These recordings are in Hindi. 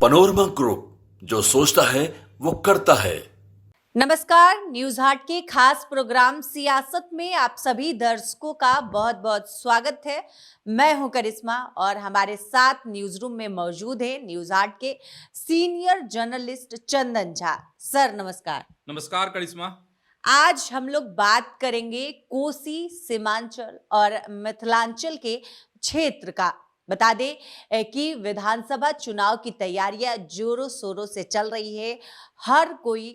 पनोरमा ग्रुप, जो सोचता है वो करता है। नमस्कार, न्यूज हाट के खास प्रोग्राम सियासत में आप सभी दर्शकों का बहुत बहुत स्वागत है। मैं हूं करिश्मा और हमारे साथ न्यूज रूम में मौजूद है न्यूज हाट के senior journalist Chandan Jha. Sir नमस्कार। नमस्कार करिश्मा। आज हम लोग बात करेंगे कोसी, सीमांचल और मिथिलांचल के क्षेत्र का। बता दें कि विधानसभा चुनाव की तैयारियां जोरों शोरों से चल रही है। हर कोई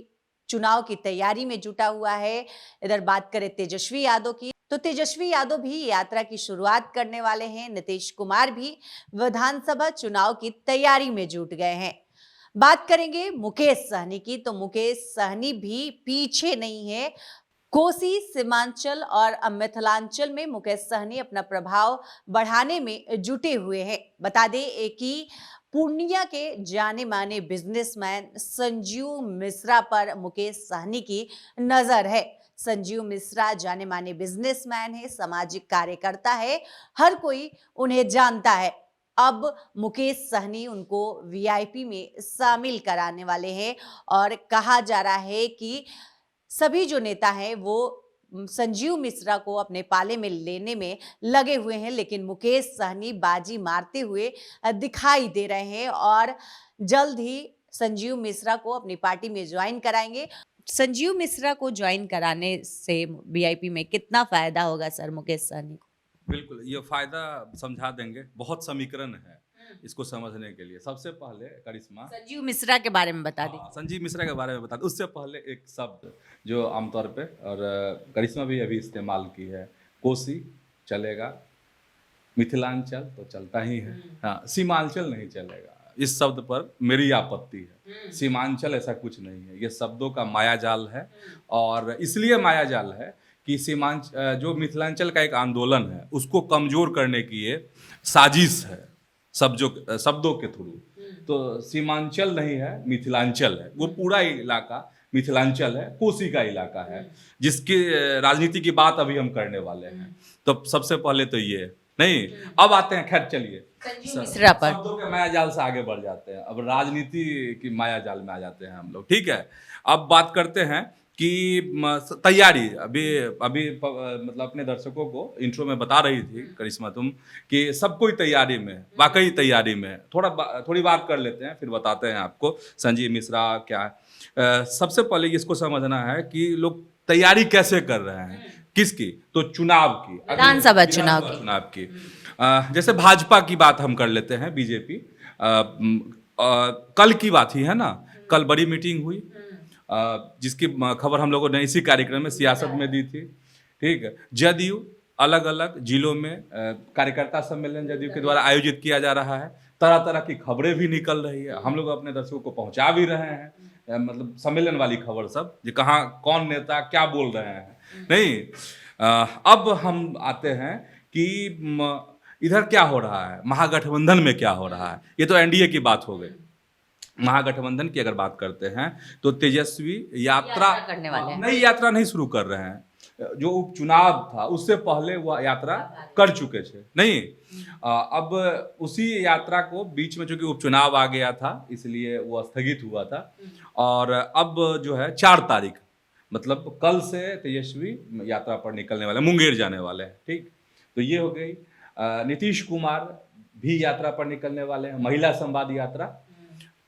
चुनाव की तैयारी में जुटा हुआ है। इधर बात करें तेजस्वी यादव की, तो तेजस्वी यादव भी यात्रा की शुरुआत करने वाले हैं। नीतीश कुमार भी विधानसभा चुनाव की तैयारी में जुट गए हैं। बात करेंगे मुकेश सहनी की, तो मुकेश सहनी भी पीछे नहीं है। कोसी, सीमांचल और मिथिलांचल में मुकेश सहनी अपना प्रभाव बढ़ाने में जुटे हुए हैं। बता दें कि पूर्णिया के जाने माने बिजनेसमैन संजीव मिश्रा पर मुकेश सहनी की नजर है। संजीव मिश्रा जाने माने बिजनेसमैन है, सामाजिक कार्यकर्ता है, हर कोई उन्हें जानता है। अब मुकेश सहनी उनको वीआईपी में शामिल कराने वाले हैं और कहा जा रहा है कि सभी जो नेता हैं वो संजीव मिश्रा को अपने पाले में लेने में लगे हुए हैं, लेकिन मुकेश सहनी बाजी मारते हुए दिखाई दे रहे हैं और जल्द ही संजीव मिश्रा को अपनी पार्टी में ज्वाइन कराएंगे। संजीव मिश्रा को ज्वाइन कराने से वीआईपी में कितना फायदा होगा सर मुकेश सहनी को? बिल्कुल, ये फायदा समझा देंगे। बहुत समीकरण है इसको समझने के लिए। सबसे पहले करिश्मा संजीव मिश्रा के बारे में बता दें। संजीव मिश्रा के बारे में बता दें। उससे पहले एक शब्द जो आमतौर पे और करिश्मा भी अभी इस्तेमाल की है, कोसी चलेगा, मिथिलांचल तो चलता ही है, हाँ, सीमांचल नहीं चलेगा। इस शब्द पर मेरी आपत्ति है। सीमांचल ऐसा कुछ नहीं है, ये शब्दों का मायाजाल है। और इसलिए मायाजाल है कि जो मिथिलांचल का एक आंदोलन है उसको कमजोर करने की ये साजिश है शब्दों के थ्रू। तो सीमांचल नहीं है, मिथिलांचल है। वो पूरा इलाका मिथिलांचल है, कोसी का इलाका है, जिसकी राजनीति की बात अभी हम करने वाले हैं। तो सबसे पहले तो ये नहीं। अब आते हैं, खैर चलिए, मिश्रा पर शब्दों के मायाजाल से आगे बढ़ जाते हैं। अब राजनीति की मायाजाल में आ जाते हैं हम लोग। ठीक है, अब बात करते हैं कि तैयारी अभी मतलब अपने दर्शकों को इंट्रो में बता रही थी करिश्मा तुम कि सब कोई तैयारी में, वाकई तैयारी में। थोड़ी बात कर लेते हैं, फिर बताते हैं आपको संजीव मिश्रा क्या है। सबसे पहले इसको समझना है कि लोग तैयारी कैसे कर रहे हैं, किसकी? तो चुनाव की, विधानसभा चुनाव की। जैसे भाजपा की बात हम कर लेते हैं, बीजेपी। कल की बात ही है ना, कल बड़ी मीटिंग हुई जिसकी खबर हम लोगों ने इसी कार्यक्रम में सियासत में दी थी। ठीक है, जदयू अलग अलग जिलों में कार्यकर्ता सम्मेलन जदयू के द्वारा आयोजित किया जा रहा है। तरह तरह की खबरें भी निकल रही है, हम लोग अपने दर्शकों को पहुंचा भी रहे हैं। मतलब सम्मेलन वाली खबर सब, जो कहाँ कौन नेता क्या बोल रहे हैं। नहीं, अब हम आते हैं कि इधर क्या हो रहा है, महागठबंधन में क्या हो रहा है। ये तो एनडीए की बात हो गई। महागठबंधन की अगर बात करते हैं तो तेजस्वी यात्रा करने वाले हैं। नई यात्रा नहीं शुरू कर रहे हैं। जो उपचुनाव था उससे पहले वह यात्रा कर चुके थे। नहीं, अब उसी यात्रा को बीच में, चूंकि उपचुनाव आ गया था इसलिए वो स्थगित हुआ था। और अब जो है 4 तारीख, मतलब कल से तेजस्वी यात्रा पर निकलने वाले, मुंगेर जाने वाले हैं। ठीक, तो ये हो गई। नीतीश कुमार भी यात्रा पर निकलने वाले हैं, महिला संवाद यात्रा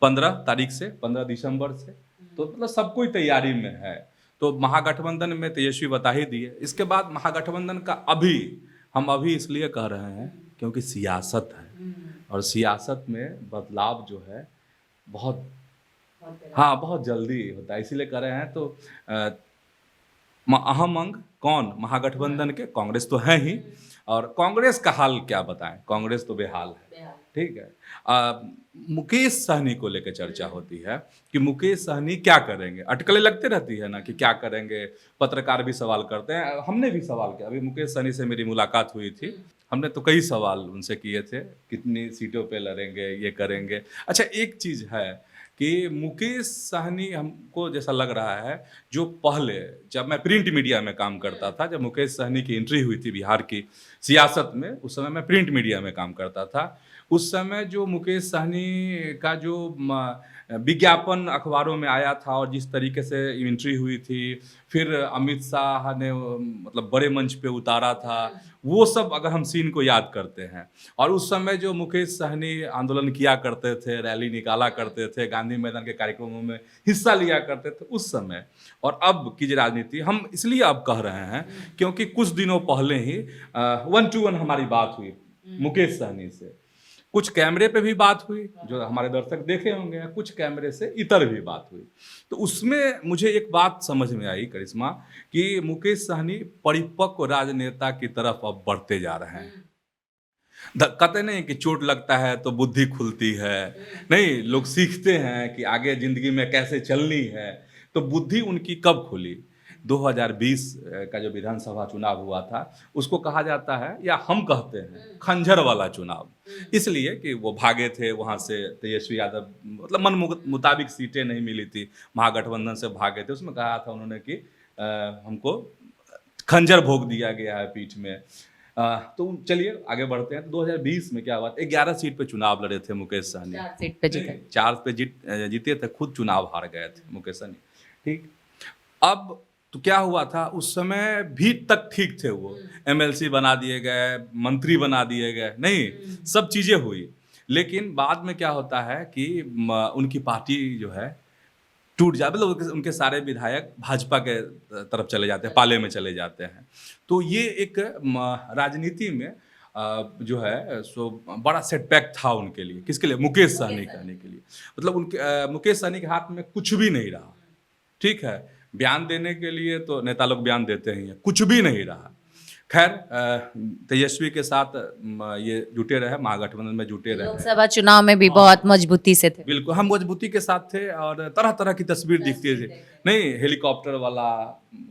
15 तारीख से, 15 दिसंबर से। तो मतलब सब कोई तैयारी में है। तो महागठबंधन में तेजस्वी बता ही दिए। इसके बाद महागठबंधन का हम अभी इसलिए कह रहे हैं क्योंकि सियासत है, और सियासत में बदलाव जो है बहुत जल्दी होता है, इसीलिए कह रहे हैं। तो अहम अंग कौन? महागठबंधन के कांग्रेस तो है ही, और कांग्रेस का हाल क्या बताएं, कांग्रेस तो बेहाल है। ठीक है, मुकेश सहनी को लेकर चर्चा होती है कि मुकेश सहनी क्या करेंगे। अटकलें लगते रहती है ना कि क्या करेंगे, पत्रकार भी सवाल करते हैं, हमने भी सवाल किया। अभी मुकेश सहनी से मेरी मुलाकात हुई थी, हमने तो कई सवाल उनसे किए थे, कितनी सीटों पे लड़ेंगे, ये करेंगे। अच्छा, एक चीज़ है कि मुकेश सहनी हमको जैसा लग रहा है, जो पहले जब मैं प्रिंट मीडिया में काम करता था, जब मुकेश सहनी की एंट्री हुई थी बिहार की सियासत में, उस समय मैं प्रिंट मीडिया में काम करता था। उस समय जो मुकेश सहनी का जो विज्ञापन अखबारों में आया था और जिस तरीके से एंट्री हुई थी, फिर अमित शाह ने मतलब बड़े मंच पे उतारा था, वो सब अगर हम सीन को याद करते हैं, और उस समय जो मुकेश सहनी आंदोलन किया करते थे, रैली निकाला करते थे, गांधी मैदान के कार्यक्रमों में हिस्सा लिया करते थे उस समय, और अब की जो राजनीति, हम इसलिए अब कह रहे हैं क्योंकि कुछ दिनों पहले ही 1-to-1 हमारी बात हुई मुकेश सहनी से। कुछ कैमरे पे भी बात हुई जो हमारे दर्शक देखे होंगे, कुछ कैमरे से इतर भी बात हुई। तो उसमें मुझे एक बात समझ में आई करिश्मा, कि मुकेश सहनी परिपक्व राजनेता की तरफ अब बढ़ते जा रहे हैं। कहते नहीं कि चोट लगता है तो बुद्धि खुलती है, नहीं, लोग सीखते हैं कि आगे जिंदगी में कैसे चलनी है। तो बुद्धि उनकी कब खुली? 2020 का जो विधानसभा चुनाव हुआ था, उसको कहा जाता है, या हम कहते हैं, खंजर वाला चुनाव, इसलिए कि वो भागे थे वहाँ से। तेजस्वी यादव मतलब मन मुताबिक सीटें नहीं मिली थी, महागठबंधन से भागे थे। उसमें कहा था उन्होंने कि हमको खंजर भोग दिया गया है पीठ में। तो चलिए आगे बढ़ते हैं। तो 2020 में क्या हुआ? 11 सीट पे चुनाव लड़े थे मुकेश सहनी, 4 सीट पे जीते। 4 पे जीते थे, खुद चुनाव हार गए थे मुकेश सहनी। ठीक, अब तो क्या हुआ था, उस समय भी तक ठीक थे, वो MLC बना दिए गए, मंत्री बना दिए गए, नहीं, सब चीजें हुई। लेकिन बाद में क्या होता है कि उनकी पार्टी जो है टूट जाती, मतलब उनके सारे विधायक भाजपा के तरफ चले जाते हैं, पाले में चले जाते हैं। तो ये एक राजनीति में जो है सो बड़ा सेटबैक था उनके लिए। किसके लिए? मुकेश सहनी कहने के लिए। मतलब उनके मुकेश सहनी के हाथ में कुछ भी नहीं रहा। ठीक है, बयान देने के लिए तो नेता लोग बयान देते ही हैं, कुछ भी नहीं रहा। खैर, तेजस्वी के साथ ये जुटे रहे, महागठबंधन में जुटे रहे। लोकसभा चुनाव में भी बहुत मजबूती से थे। बिल्कुल, हम मजबूती के साथ थे, और तरह तरह की तस्वीर दिखती थी, नहीं, हेलीकॉप्टर वाला,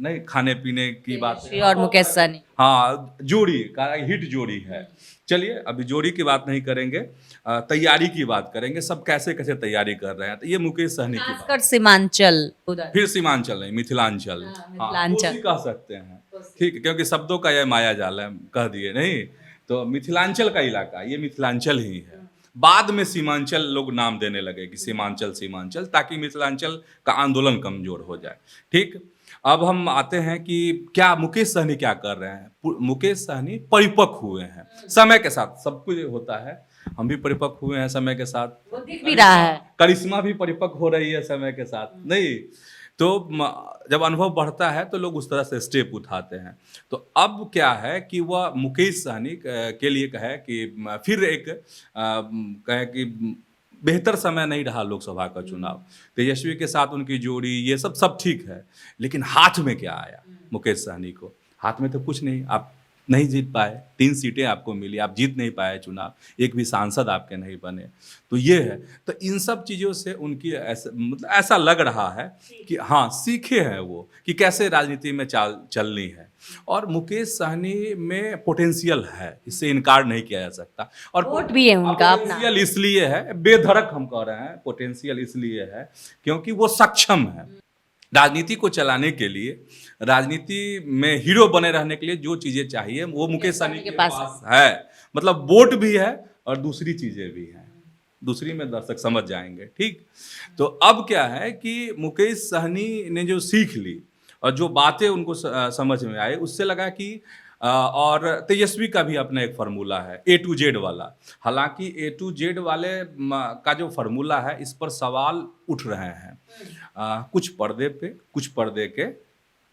नहीं, खाने पीने की बात और मुकेश सहनी, हाँ, जोड़ी का हिट जोड़ी है। चलिए अभी जोड़ी की बात नहीं करेंगे, तैयारी की बात करेंगे, सब कैसे कैसे तैयारी कर रहे हैं। तो ये मुकेश सहनी की बात। खासकर सीमांचल, फिर सीमांचल नहीं, मिथिलांचल, मिथिलांचल कह सकते हैं, ठीक है, क्योंकि शब्दों का यह माया जाल है, कह दिए, नहीं, तो मिथिलांचल का इलाका, ये मिथिलांचल ही है। बाद में सीमांचल लोग नाम देने लगे कि सीमांचल सीमांचल, ताकि मिथिलांचल का आंदोलन कमजोर हो जाए। ठीक, अब हम आते हैं कि क्या मुकेश सहनी क्या कर रहे हैं। मुकेश सहनी परिपक्व हुए हैं समय के साथ, सब कुछ होता है, हम भी परिपक्व हुए हैं समय के साथ, वो दिख भी रहा है। करिश्मा भी परिपक्व हो रही है समय के साथ, नहीं, तो जब अनुभव बढ़ता है तो लोग उस तरह से स्टेप उठाते हैं। तो अब क्या है कि वह मुकेश सहनी के लिए कहे कि फिर एक कहे कि बेहतर समय नहीं रहा लोकसभा का चुनाव, तेजस्वी के साथ उनकी जोड़ी, ये सब ठीक है, लेकिन हाथ में क्या आया मुकेश सहनी को? हाथ में तो कुछ नहीं, आप नहीं जीत पाए, 3 सीटें आपको मिली, आप जीत नहीं पाए चुनाव, एक भी सांसद आपके नहीं बने। तो ये है, तो इन सब चीज़ों से उनकी मतलब ऐसा लग रहा है कि हाँ, सीखे हैं वो कि कैसे राजनीति में चलनी है। और मुकेश सहनी में पोटेंशियल है, इससे इनकार नहीं किया जा सकता। और वोट भी है उनका अपना। पोटेंशियल इसलिए है, बेधड़क हम कह रहे हैं, पोटेंशियल इसलिए है क्योंकि वो सक्षम है राजनीति को चलाने के लिए। राजनीति में हीरो बने रहने के लिए जो चीजें चाहिए वो मुकेश सहनी के पास है। मतलब वोट भी है और दूसरी चीजें भी हैं, दूसरी में दर्शक समझ जाएंगे। ठीक, तो अब क्या है कि मुकेश सहनी ने जो सीख ली और जो बातें उनको समझ में आए, उससे लगा कि और तेजस्वी का भी अपना एक फार्मूला है, A to Z वाला। हालांकि A to Z वाले का जो फार्मूला है, इस पर सवाल उठ रहे हैं, कुछ पर्दे पे, कुछ पर्दे के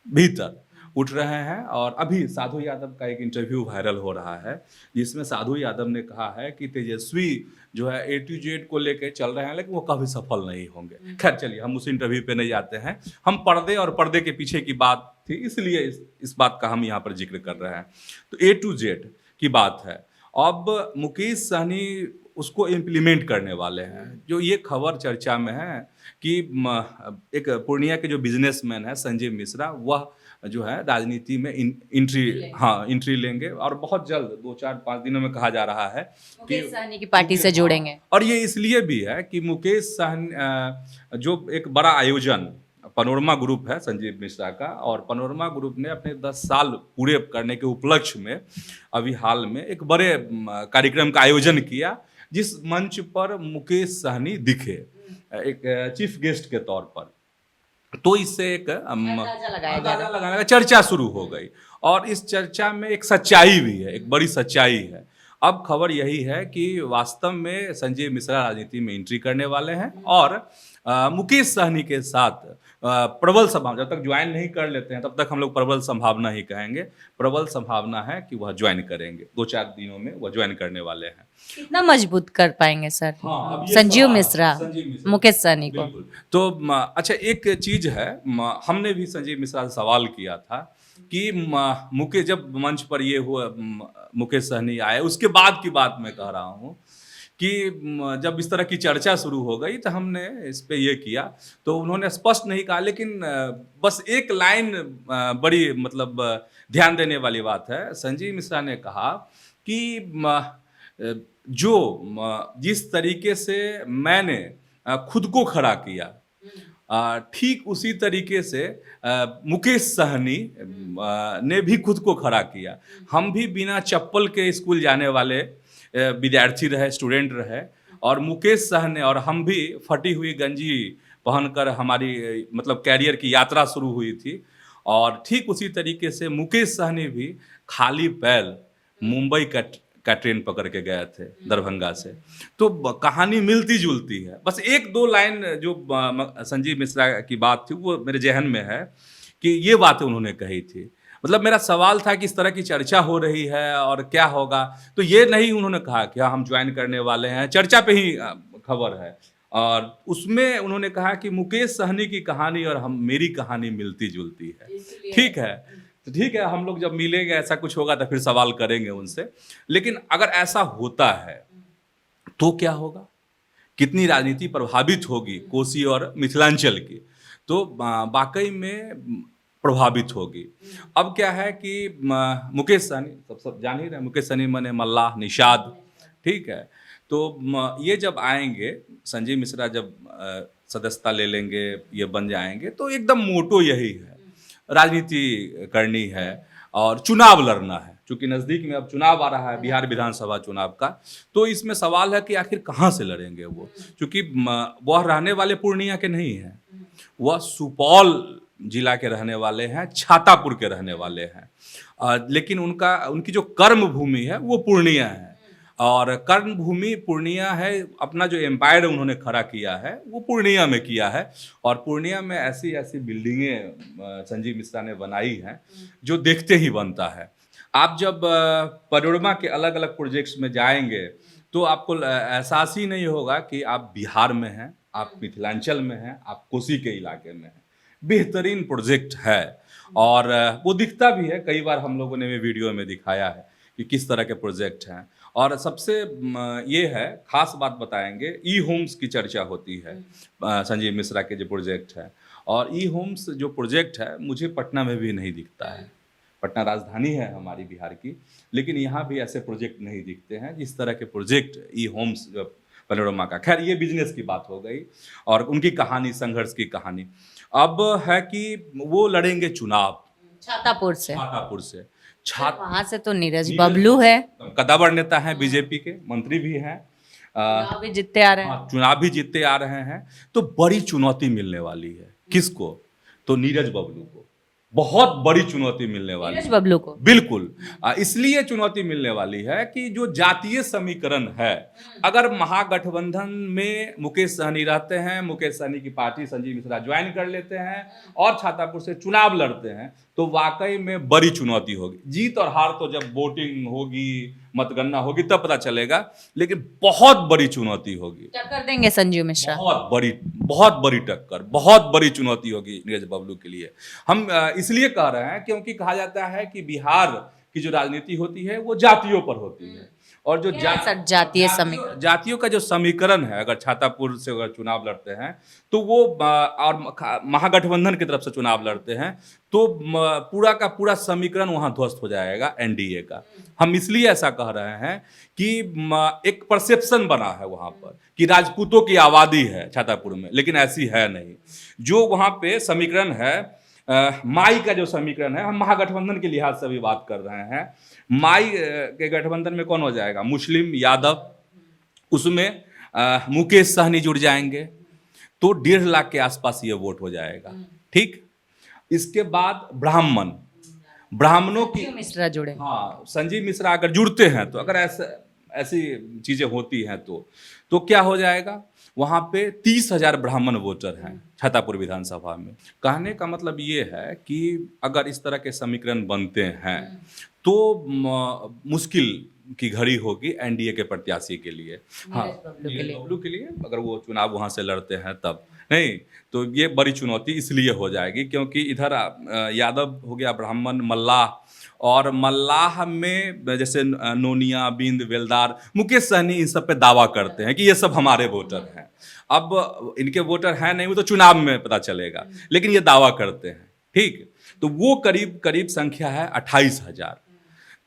भीतर उठ रहे हैं। और अभी साधु यादव का एक इंटरव्यू वायरल हो रहा है, जिसमें साधु यादव ने कहा है कि तेजस्वी जो है A to Z को लेके चल रहे हैं, लेकिन वो कभी सफल नहीं होंगे। खैर चलिए, हम उस इंटरव्यू पे नहीं जाते हैं, हम पर्दे और पर्दे के पीछे की बात थी, इसलिए इस बात का हम यहाँ पर जिक्र कर रहे हैं। तो A to Z की बात है। अब मुकेश सहनी उसको इम्प्लीमेंट करने वाले हैं। जो ये खबर चर्चा में है कि एक पूर्णिया के जो बिजनेसमैन है संजीव मिश्रा, वह जो है राजनीति में एंट्री लेंगे, और बहुत जल्द 2-4-5 दिनों में कहा जा रहा है कि मुकेश सहनी की पार्टी से जोड़ेंगे। और ये इसलिए भी है कि मुकेश सहनी जो एक बड़ा आयोजन पैनोरमा ग्रुप है संजीव मिश्रा का, और पैनोरमा ग्रुप ने अपने 10 साल पूरे करने के उपलक्ष्य में अभी हाल में एक बड़े कार्यक्रम का आयोजन किया, जिस मंच पर मुकेश सहनी दिखे एक चीफ गेस्ट के तौर पर। तो इससे एक अंदाजा लगाने का चर्चा शुरू हो गई, और इस चर्चा में एक सच्चाई भी है, एक बड़ी सच्चाई है। अब खबर यही है कि वास्तव में संजीव मिश्रा राजनीति में एंट्री करने वाले हैं, और मुकेश सहनी के साथ प्रबल संभावना, जब तक ज्वाइन नहीं कर लेते हैं तब तक हम लोग प्रबल संभावना ही कहेंगे, प्रबल संभावना है कि वह ज्वाइन करेंगे। 2-4 दिनों में वह ज्वाइन करने वाले हैं। कितना मजबूत कर पाएंगे सर हाँ, संजीव मिश्रा मुकेश सहनी को? तो अच्छा, एक चीज है, हमने भी संजीव मिश्रा से सवाल किया था कि मुकेश जब मंच पर ये हुआ, मुकेश सहनी आए, उसके बाद की बात मैं कह रहा हूँ कि जब इस तरह की चर्चा शुरू हो गई तो हमने इस पे ये किया, तो उन्होंने स्पष्ट नहीं कहा, लेकिन बस एक लाइन बड़ी मतलब ध्यान देने वाली बात है। संजीव मिश्रा ने कहा कि जो जिस तरीके से मैंने खुद को खड़ा किया, ठीक उसी तरीके से मुकेश सहनी ने भी खुद को खड़ा किया। हम भी बिना चप्पल के स्कूल जाने वाले विद्यार्थी रहे, स्टूडेंट रहे, और मुकेश सहनी और हम भी फटी हुई गंजी पहनकर हमारी मतलब कैरियर की यात्रा शुरू हुई थी। और ठीक उसी तरीके से मुकेश सहनी भी खाली पैर मुंबई का ट्रेन पकड़ के गए थे दरभंगा से। तो कहानी मिलती जुलती है। बस 1-2 लाइन जो संजीव मिश्रा की बात थी वो मेरे जहन में है कि ये बातें उन्होंने कही थी। मतलब मेरा सवाल था कि इस तरह की चर्चा हो रही है और क्या होगा, तो ये नहीं उन्होंने कहा कि हम ज्वाइन करने वाले हैं, चर्चा पे ही खबर है। और उसमें उन्होंने कहा कि मुकेश सहनी की कहानी और मेरी कहानी मिलती जुलती है। ठीक है, तो ठीक है, हम लोग जब मिलेंगे, ऐसा कुछ होगा तो फिर सवाल करेंगे उनसे। लेकिन अगर ऐसा होता है तो क्या होगा, कितनी राजनीति प्रभावित होगी कोसी और मिथिलांचल की, तो वाकई में प्रभावित होगी। अब क्या है कि मुकेश सहनी सब जान ही रहे, मुकेश सहनी माने मल्लाह निषाद, ठीक है। तो ये जब आएंगे, संजीव मिश्रा जब सदस्यता ले लेंगे, ये बन जाएंगे, तो एकदम मोटो यही है, राजनीति करनी है और चुनाव लड़ना है। क्योंकि नज़दीक में अब चुनाव आ रहा है, बिहार विधानसभा चुनाव का, तो इसमें सवाल है कि आखिर कहाँ से लड़ेंगे वो। क्योंकि वह रहने वाले पूर्णिया के नहीं हैं, वह सुपौल जिला के रहने वाले हैं, छातापुर के रहने वाले हैं। लेकिन उनकी जो कर्म भूमि है वो पूर्णिया है, और कर्म भूमि पूर्णिया है। अपना जो एम्पायर उन्होंने खड़ा किया है वो पूर्णिया में किया है, और पूर्णिया में ऐसी ऐसी बिल्डिंगें संजीव मिश्रा ने बनाई हैं जो देखते ही बनता है। आप जब पैनोरमा के अलग अलग प्रोजेक्ट्स में जाएंगे तो आपको एहसास ही नहीं होगा कि आप बिहार में हैं, आप मिथिलांचल में हैं, आप कोसी के इलाके में हैं। बेहतरीन प्रोजेक्ट है, और वो दिखता भी है। कई बार हम लोगों ने भी वीडियो में दिखाया है कि किस तरह के प्रोजेक्ट हैं। और सबसे ये है, खास बात बताएंगे, ई होम्स की चर्चा होती है संजीव मिश्रा के जो प्रोजेक्ट है। और ई होम्स जो प्रोजेक्ट है मुझे पटना में भी नहीं दिखता है। पटना राजधानी है हमारी बिहार की, लेकिन यहाँ भी ऐसे प्रोजेक्ट नहीं दिखते हैं जिस तरह के प्रोजेक्ट ई होम्स जो पैनोरमा का। खैर, ये बिजनेस की बात हो गई और उनकी कहानी, संघर्ष की कहानी। अब है कि वो लड़ेंगे चुनाव छातापुर से। वहां से तो नीरज बबलू है, कदावर नेता हैं, बीजेपी के मंत्री भी हैं, चुनाव भी जीतते आ रहे हैं। चुनाव भी जीतते आ रहे हैं। तो बड़ी चुनौती मिलने वाली है। किसको? तो नीरज बबलू को बहुत बड़ी चुनौती मिलने वाली है। नीरज बबलू को बिल्कुल इसलिए चुनौती मिलने वाली है कि जो जातीय समीकरण है, अगर महागठबंधन में मुकेश सहनी रहते हैं, मुकेश सहनी की पार्टी संजीव मिश्रा ज्वाइन कर लेते हैं और छातापुर से चुनाव लड़ते हैं, तो वाकई में बड़ी चुनौती होगी। जीत और हार तो जब वोटिंग होगी, मतगणना होगी, तब पता चलेगा, लेकिन बहुत बड़ी चुनौती होगी। टक्कर देंगे संजीव मिश्रा, बहुत बड़ी टक्कर, बहुत बड़ी चुनौती होगी नीरज बबलू के लिए। हम इसलिए कह रहे हैं क्योंकि कहा जाता है कि बिहार की जो राजनीति होती है वो जातियों पर होती है, और जो जातियों का जो समीकरण है, अगर छातापुर से अगर चुनाव लड़ते हैं तो वो और महागठबंधन की तरफ से चुनाव लड़ते हैं, तो पूरा का पूरा समीकरण वहां ध्वस्त हो जाएगा एनडीए का। हम इसलिए ऐसा कह रहे हैं कि एक परसेप्शन बना है वहां पर कि राजपूतों की आबादी है छातापुर में, लेकिन ऐसी है नहीं। जो वहां पे समीकरण है, माई का जो समीकरण है, हम महागठबंधन के लिहाज से भी बात कर रहे हैं। माई के गठबंधन में कौन हो जाएगा? मुस्लिम, यादव, उसमें मुकेश सहनी जुड़ जाएंगे तो 1.5 लाख के आसपास ये वोट हो जाएगा। ठीक, इसके बाद ब्राह्मणों की संजीव मिश्रा जुड़े। हाँ, संजीव मिश्रा अगर जुड़ते हैं तो अगर ऐसी चीजें होती हैं तो क्या हो जाएगा, वहां पे 30,000 ब्राह्मण वोटर हैं छातापुर विधानसभा में। कहने का मतलब ये है कि अगर इस तरह के समीकरण बनते हैं तो मुश्किल की घड़ी होगी एनडीए के प्रत्याशी के लिए। हाँ, बबलू के लिए अगर वो चुनाव वहां से लड़ते हैं तब नहीं तो ये बड़ी चुनौती इसलिए हो जाएगी क्योंकि इधर यादव हो गया, ब्राह्मण, मल्लाह, और मल्लाह में जैसे नोनिया, बिंद, बेलदार, मुकेश सहनी इन सब पे दावा करते हैं कि ये सब हमारे वोटर हैं। अब इनके वोटर हैं नहीं, वो तो चुनाव में पता चलेगा, लेकिन ये दावा करते हैं। ठीक, तो वो करीब करीब संख्या है 28,000।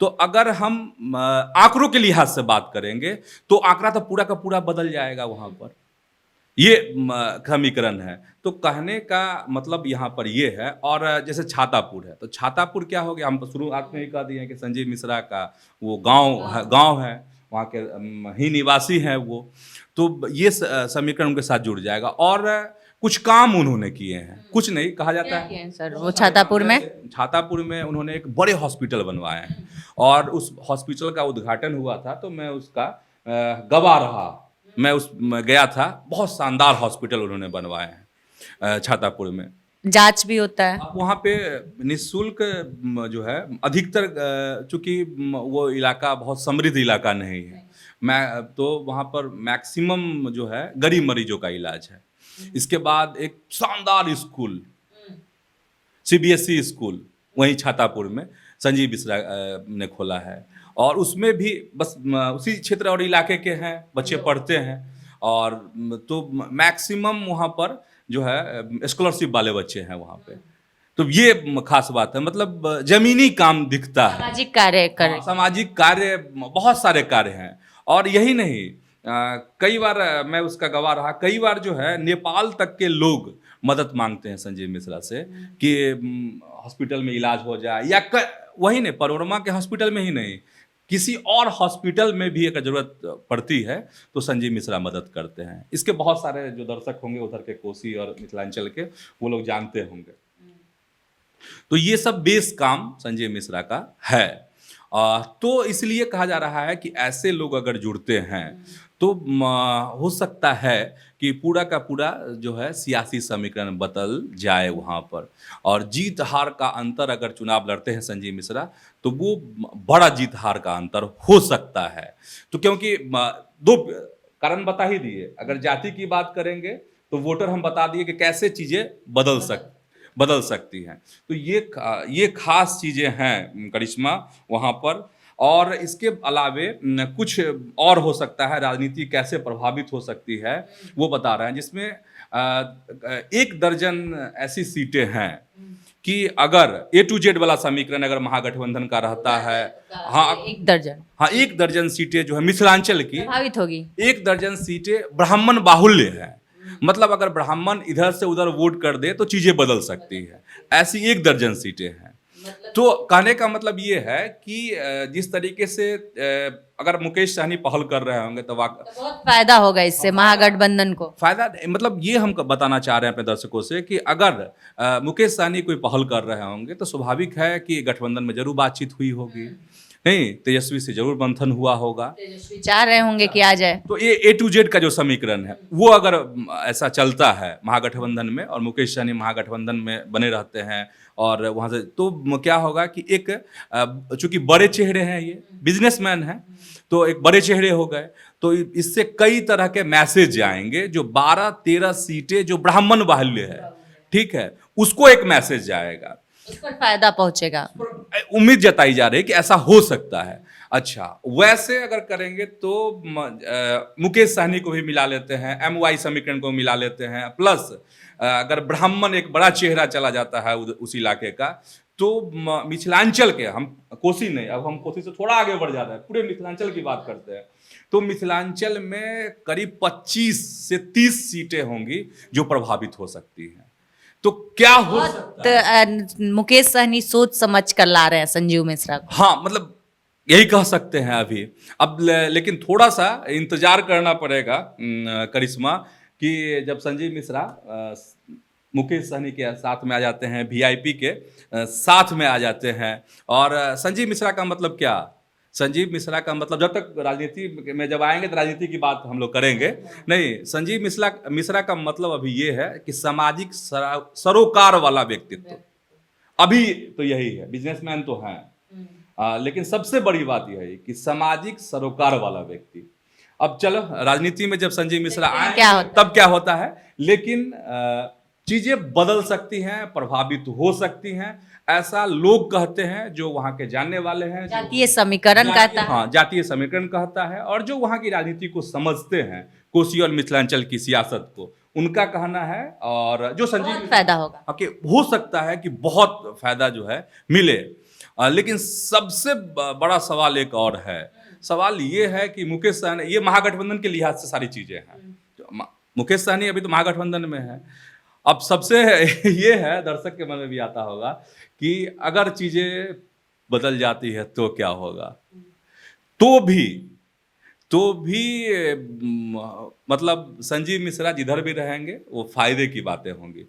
तो अगर हम आंकड़ों के लिहाज से बात करेंगे तो आंकड़ा तो पूरा का पूरा बदल जाएगा वहां पर। ये समीकरण है। तो कहने का मतलब यहाँ पर ये है। और जैसे छातापुर है तो छातापुर क्या हो गया, हम शुरुआत में ही कह दिए कि संजीव मिश्रा का वो गांव है, वहाँ के ही निवासी हैं वो, तो ये समीकरण उनके साथ जुड़ जाएगा। और कुछ काम उन्होंने किए हैं, कुछ नहीं कहा जाता है सर। वो छातापुर में उन्होंने एक बड़े हॉस्पिटल बनवाए हैं और उस हॉस्पिटल का उद्घाटन हुआ था तो मैं उसका गवाह रहा, मैं गया था। बहुत शानदार हॉस्पिटल उन्होंने बनवाए हैं छातापुर में। जांच भी होता है वहाँ पे निःशुल्क जो है अधिकतर, चूंकि वो इलाका बहुत समृद्ध इलाका नहीं है, मैं तो वहाँ पर मैक्सिमम जो है गरीब मरीजों का इलाज है। इसके बाद एक शानदार स्कूल, सीबीएसई स्कूल वहीं छातापुर में संजीव मिश्रा ने खोला है और उसमें भी बस उसी क्षेत्र और इलाके के हैं बच्चे पढ़ते हैं। और तो मैक्सिमम वहाँ पर जो है स्कॉलरशिप वाले बच्चे हैं वहाँ पे। तो ये खास बात है, मतलब जमीनी काम दिखता है, सामाजिक कार्य बहुत सारे कार्य हैं। और यही नहीं, कई बार मैं उसका गवाह रहा, कई बार जो है नेपाल तक के लोग मदद मांगते हैं संजीव मिश्रा से कि हॉस्पिटल में इलाज हो जाए, या वही नहीं पनोरमा के हॉस्पिटल में ही नहीं, किसी और हॉस्पिटल में भी अगर जरूरत पड़ती है तो संजीव मिश्रा मदद करते हैं। इसके बहुत सारे जो दर्शक होंगे उधर के कोसी और मिथिलांचल के, वो लोग जानते होंगे। तो ये सब बेस काम संजीव मिश्रा का है। तो इसलिए कहा जा रहा है कि ऐसे लोग अगर जुड़ते हैं तो हो सकता है कि पूरा का पूरा जो है सियासी समीकरण बदल जाए वहाँ पर। और जीत हार का अंतर, अगर चुनाव लड़ते हैं संजीव मिश्रा तो वो बड़ा जीत हार का अंतर हो सकता है। तो क्योंकि दो कारण बता ही दिए, अगर जाति की बात करेंगे तो वोटर हम बता दिए कि कैसे चीज़ें बदल सकती हैं। तो ये खास चीज़ें हैं करिश्मा वहाँ पर। और इसके अलावे कुछ और हो सकता है, राजनीति कैसे प्रभावित हो सकती है वो बता रहे हैं, जिसमें 1 दर्जन ऐसी सीटें हैं कि अगर A to Z वाला समीकरण अगर महागठबंधन का रहता है, हाँ 1 दर्जन सीटें जो है मिथिलांचल की प्रभावित होगी। 1 दर्जन सीटें ब्राह्मण बाहुल्य है, मतलब अगर ब्राह्मण इधर से उधर वोट कर दे तो चीजें बदल सकती है, ऐसी 1 दर्जन सीटें हैं। तो कहने का मतलब ये है कि जिस तरीके से अगर मुकेश सहनी पहल कर रहे होंगे तो बहुत फायदा होगा इससे महागठबंधन को। फायदा मतलब ये हम बताना चाह रहे हैं अपने दर्शकों से कि अगर मुकेश सहनी कोई पहल कर रहे होंगे तो स्वाभाविक है कि गठबंधन में जरूर बातचीत हुई होगी, नहीं तेजस्वी से जरूर मंथन हुआ होगा, तेजस्वी चाह रहे होंगे कि आ जाए। तो ये A to Z का जो समीकरण है वो अगर ऐसा चलता है महागठबंधन में और मुकेश सहनी महागठबंधन में बने रहते हैं और वहाँ से, तो क्या होगा कि एक चूंकि बड़े चेहरे हैं, ये बिजनेसमैन हैं, तो एक बड़े चेहरे हो गए, तो इससे कई तरह के मैसेज आएंगे। जो 12-13 सीटें जो ब्राह्मण बाहुल्य है, ठीक है, उसको एक मैसेज जाएगा, उस पर फायदा पहुंचेगा। उम्मीद जताई जा रही है कि ऐसा हो सकता है। अच्छा, वैसे अगर करेंगे तो मुकेश सहनी को भी मिला लेते हैं, MY समीकरण को मिला लेते हैं, प्लस अगर ब्राह्मण एक बड़ा चेहरा चला जाता है उस इलाके का, तो मिथिलांचल के, हम कोसी नहीं, अब हम कोसी से थोड़ा आगे बढ़ जाते हैं, पूरे मिथिलांचल की बात करते हैं, तो मिथिलांचल में करीब 25 से 30 सीटें होंगी जो प्रभावित हो सकती हैं। तो क्या हो सकता है? मुकेश सहनी सोच समझ कर ला रहे हैं संजीव मिश्रा को। हाँ, मतलब यही कह सकते हैं अभी। अब लेकिन थोड़ा सा इंतजार करना पड़ेगा करिश्मा, कि जब संजीव मिश्रा मुकेश सहनी के साथ में आ जाते हैं, वीआईपी के साथ में आ जाते हैं। और संजीव मिश्रा का मतलब क्या? संजीव मिश्रा का मतलब, जब तक राजनीति में जब आएंगे तो राजनीति की बात हम लोग करेंगे, नहीं, संजीव मिश्रा का मतलब अभी ये है कि सामाजिक सरोकार वाला व्यक्तित्व। अभी तो यही है, बिजनेसमैन तो हैं, लेकिन सबसे बड़ी बात यह है कि सामाजिक सरोकार वाला व्यक्ति। अब चलो राजनीति में जब संजीव मिश्रा आए तब क्या होता है, लेकिन चीजें बदल सकती हैं, प्रभावित हो सकती हैं, ऐसा लोग कहते हैं जो वहां के जानने वाले हैं। जातीय समीकरण कहता है, हाँ, जातीय समीकरण कहता है, और जो वहां की राजनीति को समझते हैं, कोसी और मिथिलांचल की सियासत को, उनका कहना है। और जो संजीव फायदा होगा, हो सकता है कि बहुत फायदा जो है मिले। लेकिन सबसे बड़ा सवाल एक और है। सवाल ये है कि मुकेश सहनी, ये महागठबंधन के लिहाज से सारी चीजें हैं। मुकेश सहनी अभी तो महागठबंधन में है। अब सबसे ये है, दर्शक के मन में भी आता होगा कि अगर चीजें बदल जाती है तो क्या होगा। तो भी मतलब संजीव मिश्रा जिधर भी रहेंगे वो फायदे की बातें होंगी,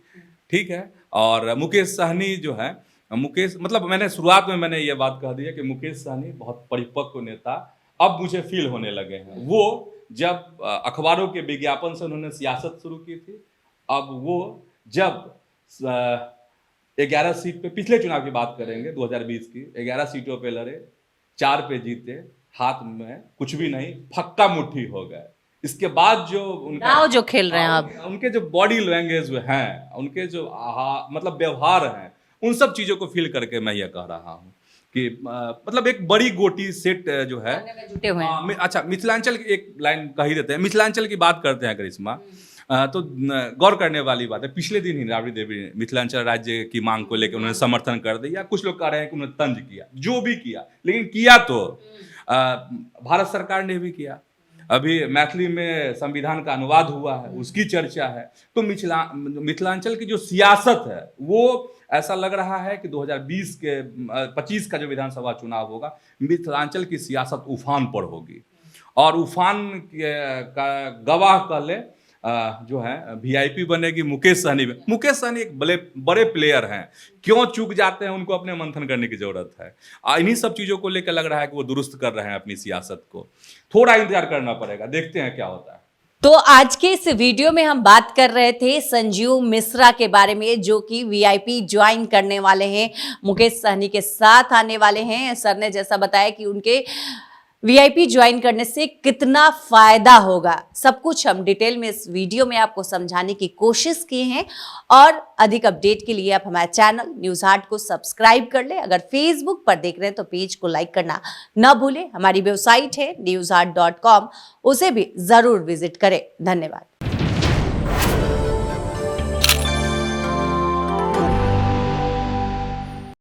ठीक है। और मुकेश सहनी जो है, मुकेश मतलब मैंने शुरुआत में मैंने ये बात कह दी है कि मुकेश सहनी बहुत परिपक्व नेता अब मुझे फील होने लगे हैं। वो जब अखबारों के विज्ञापन से उन्होंने सियासत शुरू की थी, अब वो जब 11 सीट पे, पिछले चुनाव की बात करेंगे 2020 की, 11 सीटों पे लड़े, 4 पे जीते, हाथ में कुछ भी नहीं, फक्का मुट्ठी हो गए। इसके बाद जो उनका जो खेल रहे हैं अब, उनके जो बॉडी लैंग्वेज हैं, उनके जो मतलब व्यवहार हैं, उन सब चीजों को फील करके मैं ये कह रहा हूँ कि मतलब एक बड़ी गोटी सेट जो है जुटे हुए हैं। अच्छा, मिथिलांचल की एक लाइन कह ही देते हैं, मिथिलांचल की बात करते हैं करिश्मा, तो गौर करने वाली बात है। पिछले दिन ही राबड़ी देवी ने मिथिलांचल राज्य की मांग को लेकर उन्होंने समर्थन कर दिया। कुछ लोग कह रहे हैं कि उन्होंने तंज किया, जो भी किया, लेकिन किया तो भारत सरकार ने भी किया। अभी मैथिली में संविधान का अनुवाद हुआ है, उसकी चर्चा है। तो मिथिलांचल की जो सियासत है वो ऐसा लग रहा है कि 2020 के 25 का जो विधानसभा चुनाव होगा, मिथिलांचल की सियासत उफान पर होगी। और उफान का गवाह कह ले जो है वीआईपी बनेगी मुकेश सहनी। मुकेश सहनी एक बड़े प्लेयर हैं, क्यों चूक जाते हैं उनको अपने मंथन करने की जरूरत है। इन्हीं सब चीजों को लेकर लग रहा है कि वो दुरुस्त कर रहे हैं अपनी सियासत को। थोड़ा इंतजार करना पड़ेगा, देखते हैं क्या होता है। तो आज के इस वीडियो में हम बात कर रहे थे संजीव मिश्रा के बारे में, जो कि वीआईपी ज्वाइन करने वाले हैं, मुकेश सहनी के साथ आने वाले हैं। सर ने जैसा बताया कि उनके वीआईपी ज्वाइन करने से कितना फायदा होगा, सब कुछ हम डिटेल में इस वीडियो में आपको समझाने की कोशिश की है। और अधिक अपडेट के लिए आप हमारे चैनल न्यूज हाट को सब्सक्राइब कर ले। अगर फेसबुक पर देख रहे हैं तो पेज को लाइक करना न भूलें। हमारी वेबसाइट है newsheart.com, उसे भी जरूर विजिट करें। धन्यवाद।